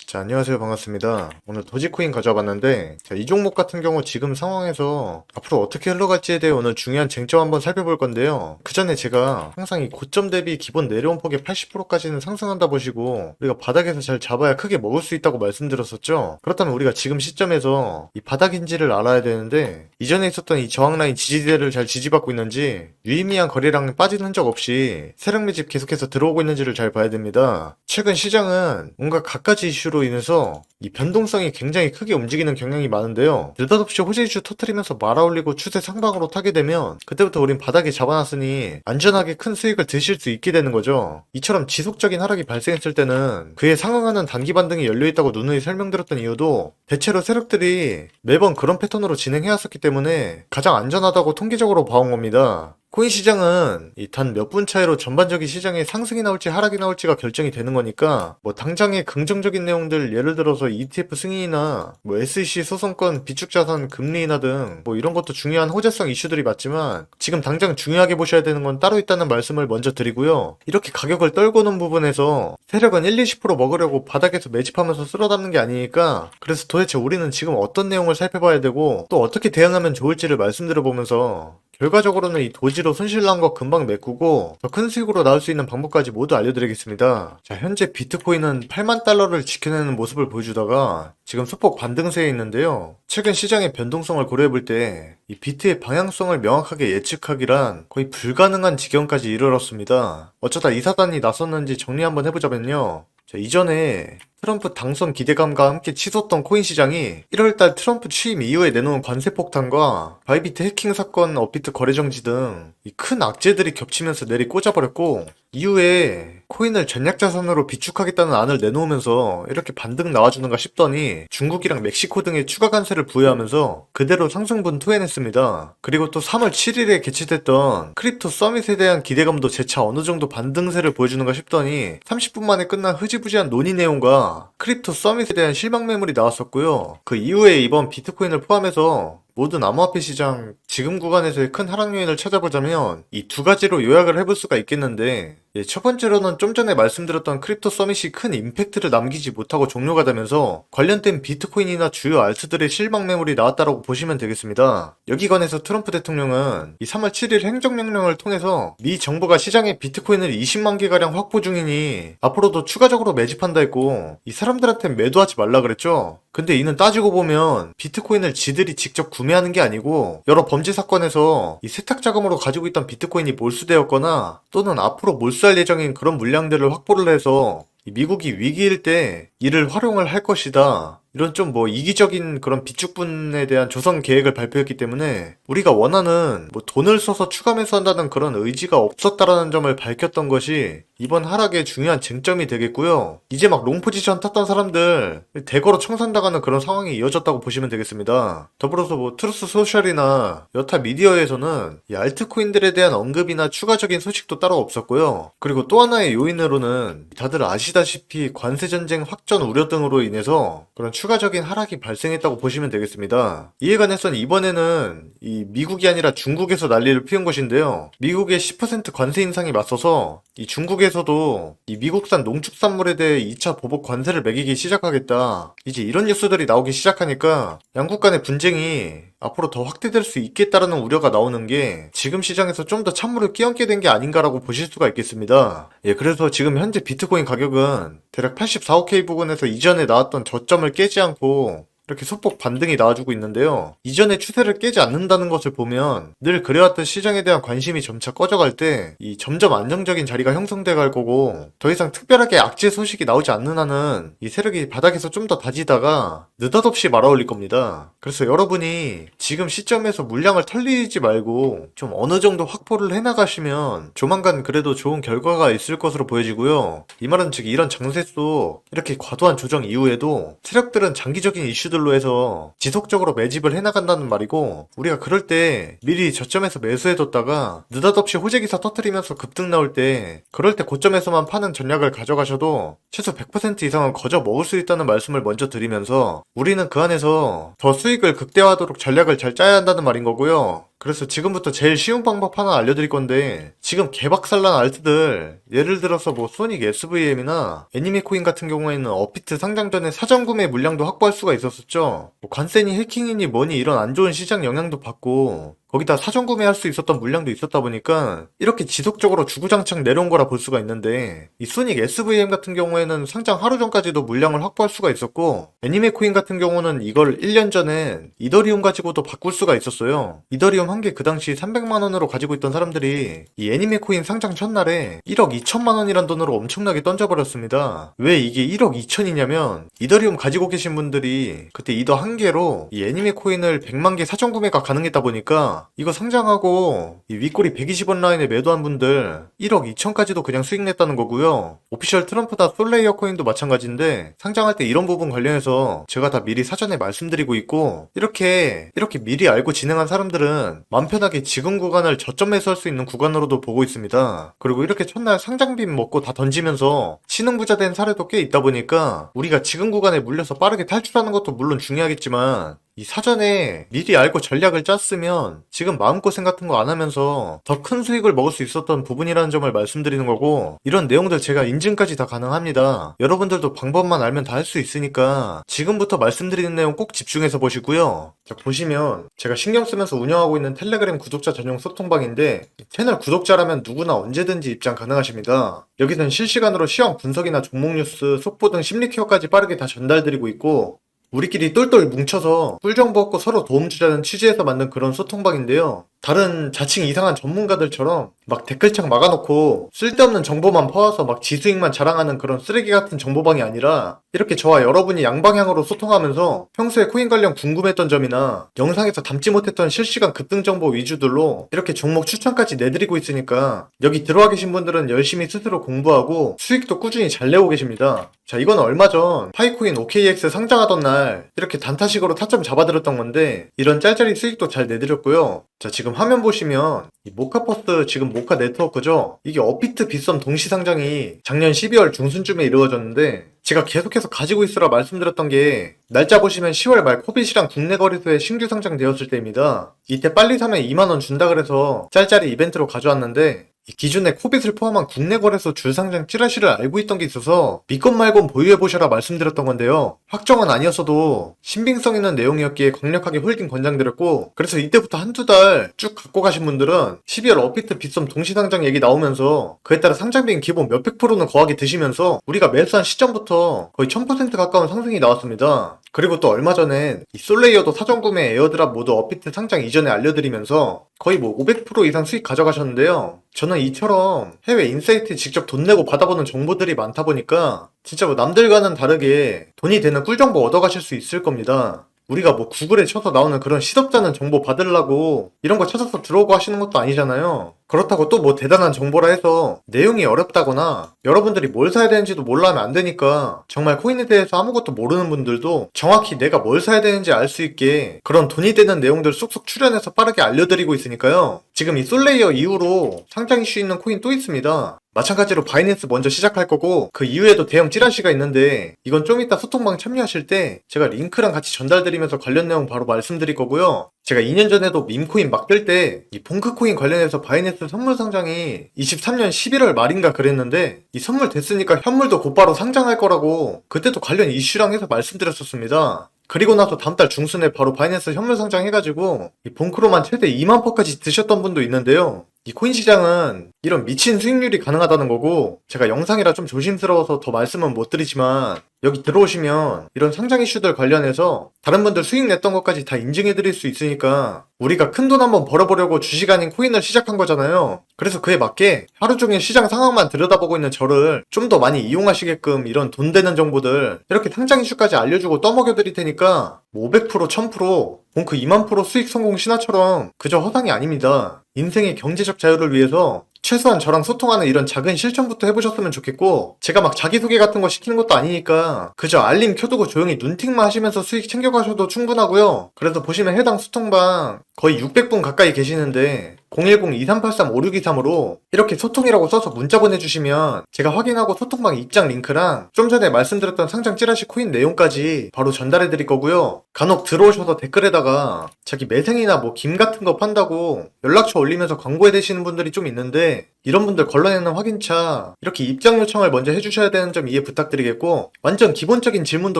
자, 안녕하세요. 반갑습니다. 오늘 도지코인 가져와 봤는데, 자, 이 종목 같은 경우 지금 상황에서 앞으로 어떻게 흘러갈지에 대해 오늘 중요한 쟁점 한번 살펴볼 건데요. 그 전에 제가 항상 이 고점 대비 기본 내려온 폭의 80%까지는 상승한다 보시고, 우리가 바닥에서 잘 잡아야 크게 먹을 수 있다고 말씀드렸었죠. 그렇다면 우리가 지금 시점에서 이 바닥인지를 알아야 되는데, 이전에 있었던 이 저항라인 지지대를 잘 지지받고 있는지, 유의미한 거래량 빠진 흔적 없이 세력 매집 계속해서 들어오고 있는지를 잘 봐야 됩니다. 최근 시장은 뭔가 갖가지 이슈로 인해서 이 변동성이 굉장히 크게 움직이는 경향이 많은데요. 느닷없이 호재 이슈 터트리면서 말아올리고 추세 상방으로 타게 되면 그때부터 우린 바닥에 잡아놨으니 안전하게 큰 수익을 드실 수 있게 되는 거죠. 이처럼 지속적인 하락이 발생했을 때는 그에 상응하는 단기 반등이 열려있다고 누누이 설명드렸던 이유도 대체로 세력들이 매번 그런 패턴으로 진행해왔었기 때문에 가장 안전하다고 통계적으로 봐온 겁니다. 코인 시장은 이 단 몇 분 차이로 전반적인 시장에 상승이 나올지 하락이 나올지가 결정이 되는 거니까 뭐 당장의 긍정적인 내용들, 예를 들어서 ETF 승인이나 뭐 SEC 소송권, 비축자산 금리나 등 뭐 이런 것도 중요한 호재성 이슈들이 맞지만 지금 당장 중요하게 보셔야 되는 건 따로 있다는 말씀을 먼저 드리고요. 이렇게 가격을 떨고 놓은 부분에서 세력은 1-20% 먹으려고 바닥에서 매집하면서 쓸어담는 게 아니니까, 그래서 도대체 우리는 지금 어떤 내용을 살펴봐야 되고 또 어떻게 대응하면 좋을지를 말씀드려보면서 결과적으로는 이 도지로 손실 난 거 금방 메꾸고 더 큰 수익으로 나올 수 있는 방법까지 모두 알려드리겠습니다. 자, 현재 비트코인은 8만 달러를 지켜내는 모습을 보여주다가 지금 소폭 반등세에 있는데요. 최근 시장의 변동성을 고려해볼 때 이 비트의 방향성을 명확하게 예측하기란 거의 불가능한 지경까지 이르렀습니다. 어쩌다 이 사단이 나섰는지 정리 한번 해보자면요. 자, 이전에 트럼프 당선 기대감과 함께 치솟던 코인 시장이 1월달 트럼프 취임 이후에 내놓은 관세 폭탄과 바이비트 해킹 사건, 업비트 거래 정지 등 이 큰 악재들이 겹치면서 내리 꽂아버렸고, 이후에 코인을 전략자산으로 비축하겠다는 안을 내놓으면서 이렇게 반등 나와주는가 싶더니 중국이랑 멕시코 등에 추가 관세를 부여하면서 그대로 상승분 투해냈습니다. 그리고 또 3월 7일에 개최됐던 크립토 서밋에 대한 기대감도 재차 어느 정도 반등세를 보여주는가 싶더니 30분 만에 끝난 흐지부지한 논의 내용과 크립토 서밋에 대한 실망 매물이 나왔었고요. 그 이후에 이번 비트코인을 포함해서 모든 암호화폐 시장 지금 구간에서의 큰 하락 요인을 찾아보자면 이 두 가지로 요약을 해볼 수가 있겠는데, 첫 번째로는 좀 전에 말씀드렸던 크립토 서밋이 큰 임팩트를 남기지 못하고 종료가 되면서 관련된 비트코인이나 주요 알트들의 실망 매물이 나왔다라고 보시면 되겠습니다. 여기 관해서 트럼프 대통령은 이 3월 7일 행정명령을 통해서 미 정부가 시장에 비트코인을 20만 개가량 확보 중이니 앞으로도 추가적으로 매집한다 했고, 이 사람들한테 매도하지 말라 그랬죠. 근데 이는 따지고 보면 비트코인을 지들이 직접 구매하는 게 아니고 여러 범죄 사건에서 이 세탁 자금으로 가지고 있던 비트코인이 몰수되었거나 또는 앞으로 몰수할 예정인 그런 물량들을 확보를 해서 미국이 위기일 때 이를 활용을 할 것이다, 이런 좀 이기적인 그런 비축분에 대한 조성 계획을 발표했기 때문에 우리가 원하는 돈을 써서 추가 매수한다는 그런 의지가 없었다라는 점을 밝혔던 것이 이번 하락의 중요한 쟁점이 되겠고요. 이제 막 롱포지션 탔던 사람들 대거로 청산당하는 그런 상황이 이어졌다고 보시면 되겠습니다. 더불어서 트루스 소셜이나 여타 미디어에서는 이 알트코인들에 대한 언급이나 추가적인 소식도 따로 없었고요. 그리고 또 하나의 요인으로는 다들 아시다시피 관세전쟁 확전 우려 등으로 인해서 그런 추가적인 하락이 발생했다고 보시면 되겠습니다. 이에 관해서는 이번에는 이 미국이 아니라 중국에서 난리를 피운 것인데요. 미국의 10% 관세 인상이 맞서서 이 중국에서도 이 미국산 농축산물에 대해 2차 보복 관세를 매기기 시작하겠다, 이제 이런 뉴스들이 나오기 시작하니까 양국 간의 분쟁이 앞으로 더 확대될 수 있겠다라는 우려가 나오는 게 지금 시장에서 좀 더 찬물을 끼얹게 된 게 아닌가라고 보실 수가 있겠습니다. 그래서 지금 현재 비트코인 가격은 대략 84K 부근에서 이전에 나왔던 저점을 깨지 않고 이렇게 소폭 반등이 나와주고 있는데요. 이전의 추세를 깨지 않는다는 것을 보면 늘 그래왔던 시장에 대한 관심이 점차 꺼져갈 때 이 점점 안정적인 자리가 형성돼 갈 거고, 더 이상 특별하게 악재 소식이 나오지 않는 한은 이 세력이 바닥에서 좀 더 다지다가 느닷없이 말아올릴 겁니다. 그래서 여러분이 지금 시점에서 물량을 털리지 말고 좀 어느 정도 확보를 해나가시면 조만간 그래도 좋은 결과가 있을 것으로 보여지고요. 이 말은 즉 이런 장세 속 이렇게 과도한 조정 이후에도 세력들은 장기적인 이슈들로 해서 지속적으로 매집을 해나간다는 말이고, 우리가 그럴 때 미리 저점에서 매수해뒀다가 느닷없이 호재기사 터트리면서 급등 나올 때 그럴 때 고점에서만 파는 전략을 가져가셔도 최소 100% 이상은 거저 먹을 수 있다는 말씀을 먼저 드리면서, 우리는 그 안에서 더 수익을 극대화하도록 전략을 잘 짜야 한다는 말인 거고요. 그래서 지금부터 제일 쉬운 방법 하나 알려드릴 건데, 지금 개박살난 알트들, 예를 들어서 뭐 소닉 SVM이나 애니메코인 같은 경우에는 업비트 상장 전에 사전 구매 물량도 확보할 수가 있었었죠. 뭐 관세니 해킹이니 뭐니 이런 안 좋은 시장 영향도 받고, 거기다 사전 구매할 수 있었던 물량도 있었다 보니까 이렇게 지속적으로 주구장창 내려온 거라 볼 수가 있는데, 이 소닉 SVM 같은 경우에는 상장 하루 전까지도 물량을 확보할 수가 있었고, 애니메코인 같은 경우는 이걸 1년 전엔 이더리움 가지고도 바꿀 수가 있었어요. 이더리움 한 개 그 당시 300만 원으로 가지고 있던 사람들이 이 애니메코인 상장 첫날에 1억 2천만 원이란 돈으로 엄청나게 던져버렸습니다. 왜 이게 1억 2천이냐면, 이더리움 가지고 계신 분들이 그때 이더 한 개로 이 애니메코인을 100만 개 사전 구매가 가능했다 보니까 이거 상장하고 이 윗꼬리 120원 라인에 매도한 분들 1억 2천까지도 그냥 수익 냈다는 거고요. 오피셜 트럼프다 솔레이어 코인도 마찬가지인데, 상장할 때 이런 부분 관련해서 제가 다 미리 사전에 말씀드리고 있고, 이렇게 미리 알고 진행한 사람들은 맘 편하게 지금 구간을 저점 매수할 수 있는 구간으로도 보고 있습니다. 그리고 이렇게 첫날 상장빔 먹고 다 던지면서 신흥부자 된 사례도 꽤 있다 보니까, 우리가 지금 구간에 물려서 빠르게 탈출하는 것도 물론 중요하겠지만, 이 사전에 미리 알고 전략을 짰으면 지금 마음고생 같은 거 안 하면서 더 큰 수익을 먹을 수 있었던 부분이라는 점을 말씀드리는 거고, 이런 내용들 제가 인증까지 다 가능합니다. 여러분들도 방법만 알면 다 할 수 있으니까 지금부터 말씀드리는 내용 꼭 집중해서 보시고요. 자, 보시면 제가 신경 쓰면서 운영하고 있는 텔레그램 구독자 전용 소통방인데, 채널 구독자라면 누구나 언제든지 입장 가능하십니다. 여기서는 실시간으로 시황 분석이나 종목 뉴스, 속보 등 심리 케어까지 빠르게 다 전달드리고 있고, 우리끼리 똘똘 뭉쳐서 꿀정보 얻고 서로 도움 주자는 취지에서 만든 그런 소통방인데요. 다른 자칭 이상한 전문가들처럼 막 댓글창 막아놓고 쓸데없는 정보만 퍼와서 막 지수익만 자랑하는 그런 쓰레기 같은 정보방이 아니라, 이렇게 저와 여러분이 양방향으로 소통하면서 평소에 코인 관련 궁금했던 점이나 영상에서 담지 못했던 실시간 급등 정보 위주들로 이렇게 종목 추천까지 내드리고 있으니까, 여기 들어와 계신 분들은 열심히 스스로 공부하고 수익도 꾸준히 잘 내고 계십니다. 자, 이건 얼마 전 파이코인 OKX 상장하던 날 이렇게 단타식으로 타점 잡아드렸던 건데, 이런 짤짤이 수익도 잘 내드렸고요. 자, 지금 화면 보시면 이 모카버스, 지금 모카 네트워크죠? 이게 업비트 빗썸 동시 상장이 작년 12월 중순쯤에 이루어졌는데, 제가 계속해서 가지고 있으라 말씀드렸던 게, 날짜 보시면 10월 말 코빗이랑 국내 거래소에 신규 상장되었을 때입니다. 이때 빨리 사면 2만원 준다 그래서 짤짤이 이벤트로 가져왔는데, 기존에 코빗을 포함한 국내 거래소 줄상장 찌라시를 알고 있던 게 있어서 믿건 말건 보유해보셔라 말씀드렸던 건데요. 확정은 아니었어도 신빙성 있는 내용이었기에 강력하게 홀딩 권장드렸고, 그래서 이때부터 한두 달 쭉 갖고 가신 분들은 12월 업비트 빗썸 동시상장 얘기 나오면서 그에 따라 상장비인 기본 몇백 프로는 거하게 드시면서 우리가 매수한 시점부터 거의 1000% 가까운 상승이 나왔습니다. 그리고 또 얼마 전엔 이 솔레이어도 사전 구매, 에어드랍 모두 업비트 상장 이전에 알려드리면서 거의 뭐 500% 이상 수익 가져가셨는데요. 저는 이처럼 해외 인사이트에 직접 돈 내고 받아보는 정보들이 많다 보니까 진짜 뭐 남들과는 다르게 돈이 되는 꿀정보 얻어가실 수 있을 겁니다. 우리가 뭐 구글에 쳐서 나오는 그런 시덥잖은 정보 받으려고 이런 거 찾아서 들어오고 하시는 것도 아니잖아요. 그렇다고 또 뭐 대단한 정보라 해서 내용이 어렵다거나 여러분들이 뭘 사야 되는지도 몰라 하면 안 되니까, 정말 코인에 대해서 아무것도 모르는 분들도 정확히 내가 뭘 사야 되는지 알 수 있게 그런 돈이 되는 내용들 쏙쏙 추려내서 빠르게 알려드리고 있으니까요. 지금 이 솔레이어 이후로 상장 이슈 있는 코인 또 있습니다. 마찬가지로 바이낸스 먼저 시작할 거고, 그 이후에도 대형 찌라시가 있는데 이건 좀 이따 소통방 참여하실 때 제가 링크랑 같이 전달드리면서 관련 내용 바로 말씀드릴 거고요. 제가 2년 전에도 밈코인 막 뜰 때 이 봉크코인 관련해서 바이낸스 선물 상장이 23년 11월 말인가 그랬는데, 이 선물 됐으니까 현물도 곧바로 상장할 거라고 그때도 관련 이슈랑 해서 말씀드렸었습니다. 그리고 나서 다음 달 중순에 바로 바이낸스 현물 상장해가지고 이 봉크로만 최대 2만 퍼까지 드셨던 분도 있는데요. 이 코인 시장은 이런 미친 수익률이 가능하다는 거고, 제가 영상이라 좀 조심스러워서 더 말씀은 못 드리지만 여기 들어오시면 이런 상장 이슈들 관련해서 다른 분들 수익 냈던 것까지 다 인증해 드릴 수 있으니까, 우리가 큰돈 한번 벌어보려고 주식 아닌 코인을 시작한 거잖아요. 그래서 그에 맞게 하루 종일 시장 상황만 들여다보고 있는 저를 좀 더 많이 이용하시게끔 이런 돈 되는 정보들 이렇게 상장 이슈까지 알려주고 떠먹여 드릴 테니까, 뭐 500%, 1000%, 봉크 2만% 수익 성공 신화처럼 그저 허상이 아닙니다. 인생의 경제적 자유를 위해서 최소한 저랑 소통하는 이런 작은 실천부터 해보셨으면 좋겠고, 제가 막 자기소개 같은 거 시키는 것도 아니니까 그저 알림 켜두고 조용히 눈팅만 하시면서 수익 챙겨가셔도 충분하고요. 그래서 보시면 해당 소통방 거의 600분 가까이 계시는데 010-2383-5623으로 이렇게 소통이라고 써서 문자 보내주시면 제가 확인하고 소통방 입장 링크랑 좀 전에 말씀드렸던 상장 찌라시 코인 내용까지 바로 전달해드릴 거고요. 간혹 들어오셔서 댓글에다가 자기 매생이나 뭐 김 같은 거 판다고 연락처 올리면서 광고해 대시는 분들이 좀 있는데, 이런 분들 걸러내는 확인차 이렇게 입장 요청을 먼저 해주셔야 되는 점 이해 부탁드리겠고, 완전 기본적인 질문도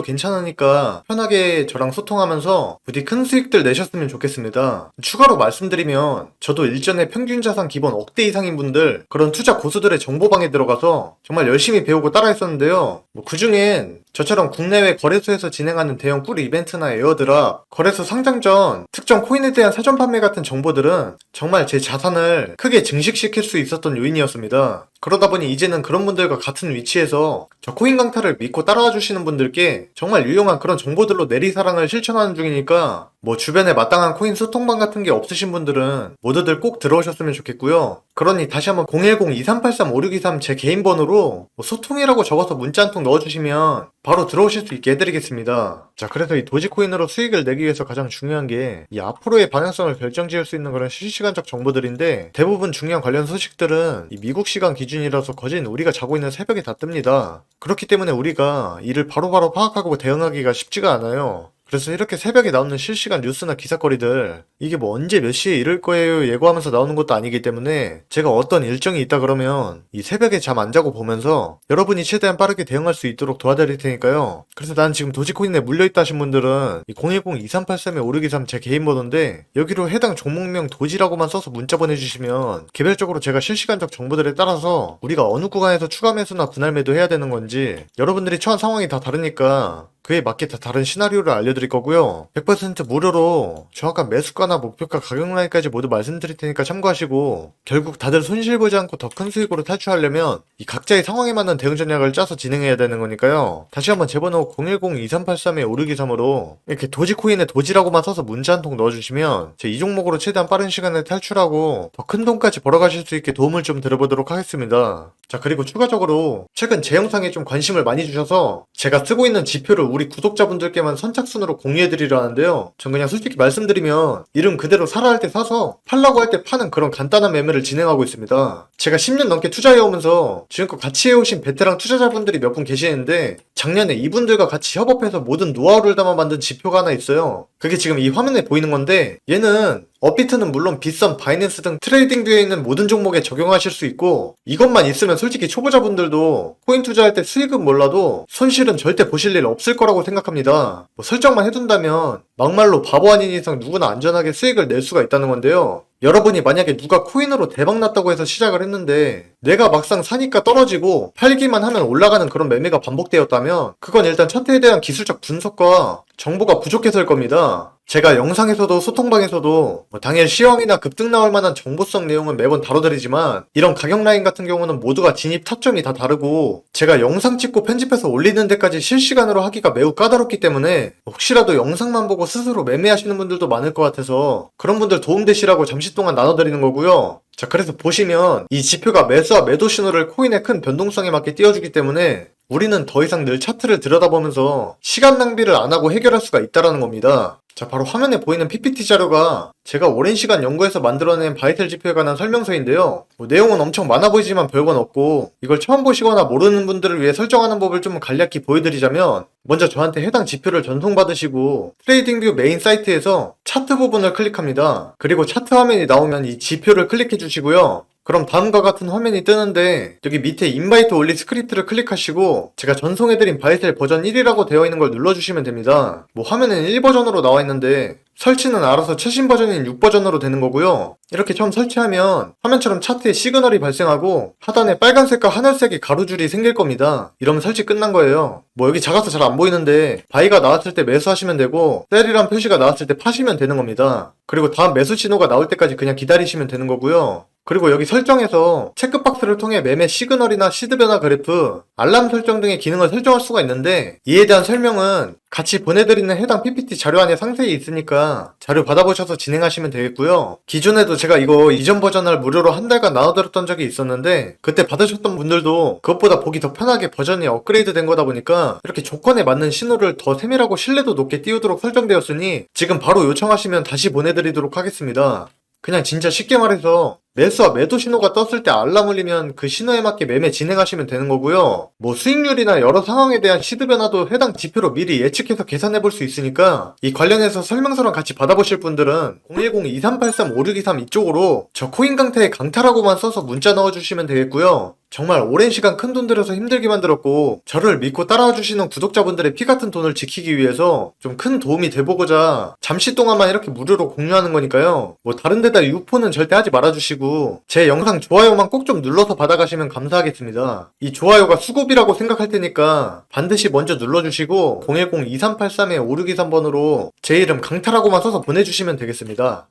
괜찮으니까 편하게 저랑 소통하면서 부디 큰 수익들 내셨으면 좋겠습니다. 추가로 말씀드리면 저도 일전에 평균 자산 기본 억대 이상인 분들, 그런 투자 고수들의 정보방에 들어가서 정말 열심히 배우고 따라했었는데요. 뭐 그중엔 저처럼 국내외 거래소에서 진행하는 대형 꿀 이벤트나 에어드랍, 거래소 상장 전 특정 코인에 대한 사전 판매 같은 정보들은 정말 제 자산을 크게 증식시킬 수 있었던 요인이었습니다. 그러다 보니 이제는 그런 분들과 같은 위치에서 저 코인 강타를 믿고 따라와 주시는 분들께 정말 유용한 그런 정보들로 내리사랑을 실천하는 중이니까, 뭐 주변에 마땅한 코인 소통방 같은 게 없으신 분들은 모두들 꼭 들어오셨으면 좋겠고요. 그러니 다시 한번 010-2383-5623 제 개인 번호로 뭐 소통이라고 적어서 문자 한 통 넣어주시면 바로 들어오실 수 있게 해드리겠습니다. 자, 그래서 이 도지코인으로 수익을 내기 위해서 가장 중요한 게 이 앞으로의 방향성을 결정지을 수 있는 그런 실시간적 정보들인데, 대부분 중요한 관련 소식들은 이 미국 시간 기준이라서 거진 우리가 자고 있는 새벽에 다 뜹니다. 그렇기 때문에 우리가 이를 바로바로 파악하고 대응하기가 쉽지가 않아요. 그래서 이렇게 새벽에 나오는 실시간 뉴스나 기사거리들, 이게 뭐 언제 몇 시에 이럴 거예요 예고하면서 나오는 것도 아니기 때문에 제가 어떤 일정이 있다 그러면 이 새벽에 잠 안 자고 보면서 여러분이 최대한 빠르게 대응할 수 있도록 도와드릴 테니까요. 그래서 난 지금 도지코인에 물려있다 하신 분들은 이 010-2383-5623 제 개인 번호인데, 여기로 해당 종목명 도지라고만 써서 문자 보내주시면 개별적으로 제가 실시간적 정보들에 따라서 우리가 어느 구간에서 추가 매수나 분할 매도 해야 되는 건지, 여러분들이 처한 상황이 다 다르니까 그에 맞게 다 다른 시나리오를 알려드릴 거고요. 100% 무료로 정확한 매수가나 목표가 가격 라인까지 모두 말씀드릴 테니까 참고하시고, 결국 다들 손실 보지 않고 더 큰 수익으로 탈출하려면 이 각자의 상황에 맞는 대응 전략을 짜서 진행해야 되는 거니까요. 다시 한번 제 번호 010-2383-5623으로 이렇게 도지코인에 도지라고만 써서 문자 한 통 넣어주시면 제 이 종목으로 최대한 빠른 시간에 탈출하고 더 큰 돈까지 벌어가실 수 있게 도움을 좀 드려보도록 하겠습니다. 자, 그리고 추가적으로 최근 제 영상에 좀 관심을 많이 주셔서 제가 쓰고 있는 지표를 우리 구독자분들께만 선착순으로 공유해드리려 하는데요. 전 그냥 솔직히 말씀드리면 이름 그대로 사라 할 때 사서 팔라고 할 때 파는 그런 간단한 매매를 진행하고 있습니다. 제가 10년 넘게 투자해오면서 지금껏 같이 해오신 베테랑 투자자분들이 몇 분 계시는데, 작년에 이분들과 같이 협업해서 모든 노하우를 담아 만든 지표가 하나 있어요. 그게 지금 이 화면에 보이는 건데, 얘는 업비트는 물론 빗썸, 바이낸스 등 트레이딩 뷰에 있는 모든 종목에 적용하실 수 있고, 이것만 있으면 솔직히 초보자분들도 코인 투자할 때 수익은 몰라도 손실은 절대 보실 일 없을 거라고 생각합니다. 뭐 설정만 해둔다면 막말로 바보 아닌 이상 누구나 안전하게 수익을 낼 수가 있다는 건데요. 여러분이 만약에 누가 코인으로 대박났다고 해서 시작을 했는데 내가 막상 사니까 떨어지고 팔기만 하면 올라가는 그런 매매가 반복되었다면, 그건 일단 차트에 대한 기술적 분석과 정보가 부족해서일 겁니다. 제가 영상에서도 소통방에서도 뭐 당일 시황이나 급등 나올 만한 정보성 내용은 매번 다뤄드리지만, 이런 가격 라인 같은 경우는 모두가 진입 타점이 다 다르고 제가 영상 찍고 편집해서 올리는 데까지 실시간으로 하기가 매우 까다롭기 때문에 혹시라도 영상만 보고 스스로 매매하시는 분들도 많을 것 같아서 그런 분들 도움되시라고 잠시 동안 나눠드리는 거고요. 자, 그래서 보시면 이 지표가 매수와 매도 신호를 코인의 큰 변동성에 맞게 띄워주기 때문에 우리는 더 이상 늘 차트를 들여다보면서 시간 낭비를 안 하고 해결할 수가 있다는 겁니다. 자, 바로 화면에 보이는 PPT 자료가 제가 오랜 시간 연구해서 만들어낸 바이텔 지표에 관한 설명서인데요. 뭐 내용은 엄청 많아 보이지만 별건 없고, 이걸 처음 보시거나 모르는 분들을 위해 설정하는 법을 좀 간략히 보여드리자면, 먼저 저한테 해당 지표를 전송받으시고 트레이딩뷰 메인 사이트에서 차트 부분을 클릭합니다. 그리고 차트 화면이 나오면 이 지표를 클릭해 주시고요. 그럼 다음과 같은 화면이 뜨는데, 여기 밑에 인바이트 올리 스크립트를 클릭하시고 제가 전송해드린 바이텔 버전 1이라고 되어 있는 걸 눌러주시면 됩니다. 뭐 화면은 1버전으로 나와 있는데 설치는 알아서 최신 버전인 6버전으로 되는 거고요. 이렇게 처음 설치하면 화면처럼 차트에 시그널이 발생하고 하단에 빨간색과 하늘색의 가로줄이 생길 겁니다. 이러면 설치 끝난 거예요. 뭐 여기 작아서 잘 안 보이는데 바이가 나왔을 때 매수하시면 되고 셀이란 표시가 나왔을 때 파시면 되는 겁니다. 그리고 다음 매수 신호가 나올 때까지 그냥 기다리시면 되는 거고요. 그리고 여기 설정에서 체크박스를 통해 매매 시그널이나 시드 변화 그래프, 알람 설정 등의 기능을 설정할 수가 있는데, 이에 대한 설명은 같이 보내드리는 해당 PPT 자료 안에 상세히 있으니까 자료 받아보셔서 진행하시면 되겠고요. 기존에도 제가 이거 이전 버전을 무료로 한 달간 나눠드렸던 적이 있었는데, 그때 받으셨던 분들도 그것보다 보기 더 편하게 버전이 업그레이드 된 거다 보니까 이렇게 조건에 맞는 신호를 더 세밀하고 신뢰도 높게 띄우도록 설정되었으니 지금 바로 요청하시면 다시 보내드리도록 하겠습니다. 그냥 진짜 쉽게 말해서 매수와 매도 신호가 떴을 때 알람 울리면 그 신호에 맞게 매매 진행하시면 되는 거고요. 뭐 수익률이나 여러 상황에 대한 시드 변화도 해당 지표로 미리 예측해서 계산해 볼 수 있으니까 이 관련해서 설명서랑 같이 받아보실 분들은 010-2383-5623 이쪽으로 저 코인 강타에 강타라고만 써서 문자 넣어주시면 되겠고요. 정말 오랜 시간 큰 돈 들여서 힘들게 만들었고 저를 믿고 따라와 주시는 구독자분들의 피 같은 돈을 지키기 위해서 좀 큰 도움이 돼보고자 잠시 동안만 이렇게 무료로 공유하는 거니까요. 뭐 다른 데다 유포는 절대 하지 말아주시고 제 영상 좋아요만 꼭 좀 눌러서 받아가시면 감사하겠습니다. 이 좋아요가 수고비라고 생각할 테니까 반드시 먼저 눌러주시고 010-2383-5623번으로 제 이름 강타라고만 써서 보내주시면 되겠습니다.